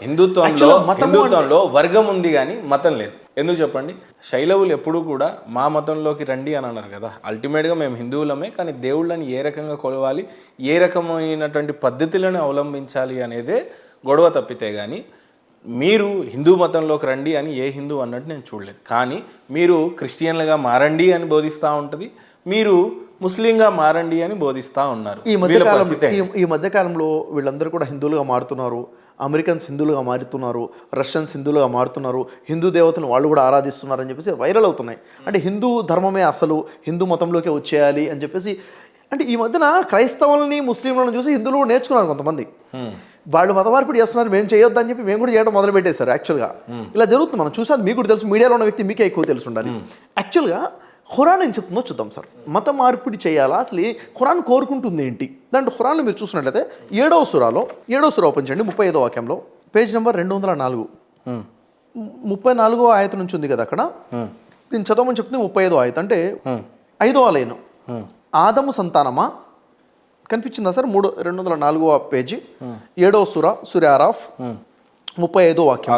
హిందుత్వంలో వర్గం ఉంది కానీ మతం లేదు. ఎందుకు చెప్పండి? శైలవులు ఎప్పుడూ కూడా మా మతంలోకి రండి అని అన్నారు కదా. అల్టిమేట్గా మేము హిందువులమే, కానీ దేవుళ్ళని ఏ రకంగా కొలవాలి, ఏ రకమైనటువంటి పద్ధతులను అవలంబించాలి అనేదే గొడవ తప్పితే కానీ మీరు హిందూ మతంలోకి రండి అని ఏ హిందూ అన్నట్టు నేను చూడలేదు. కానీ మీరు క్రిస్టియన్లుగా మారండి అని బోధిస్తూ ఉంటుంది, మీరు ముస్లింగా మారండి అని బోధిస్తూ ఉన్నారు. ఈ మధ్యకాలంలో వీళ్ళందరూ కూడా హిందువులుగా మారుతున్నారు, అమెరికన్స్ హిందువులుగా మారుతున్నారు, రష్యన్స్ హిందువులుగా మారుతున్నారు, హిందూ దేవతను వాళ్ళు కూడా ఆరాధిస్తున్నారు అని చెప్పేసి వైరల్ అవుతున్నాయి. అంటే హిందూ ధర్మమే అసలు, హిందూ మతంలోకి వచ్చేయాలి అని చెప్పేసి. అంటే ఈ మధ్యన క్రైస్తవులని ముస్లింలను చూసి హిందువులు కూడా నేర్చుకున్నారు కొంతమంది. వాళ్ళు మత మార్పిడి చేస్తున్నారు, మేము చేయొద్దు అని చెప్పి మేము కూడా చేయడం మొదలు పెట్టేశారు. యాక్చువల్గా ఇలా జరుగుతుంది, మనం చూసాం, మీకు కూడా తెలుసు, మీడియాలో ఉన్న వ్యక్తి మీకే ఎక్కువ తెలుసు ఉండాలి. యాక్చువల్గా ఖురాన్ ఏం చెప్తుందో చూద్దాం సార్. మత మార్పిడి చేయాలా, అసలు ఖురాన్ కోరుకుంటుంది ఏంటి? దాంట్లో ఖురాన్లో మీరు చూసినట్లయితే 7వ సూరా ఓపెన్ చేయండి, 35వ వాక్యంలో, పేజ్ నెంబర్ 204, 34వ ఆయత నుంచి ఉంది కదా అక్కడ. దీన్ని చదవమని చెప్తుంది 35వ ఆయత, అంటే 5వ లైను. ఆదము సంతానమా, కనిపించిందా సార్? 204వ పేజీ, 7వ సూరా, సూర్య ఆరాఫ్, 35వ వాక్యం.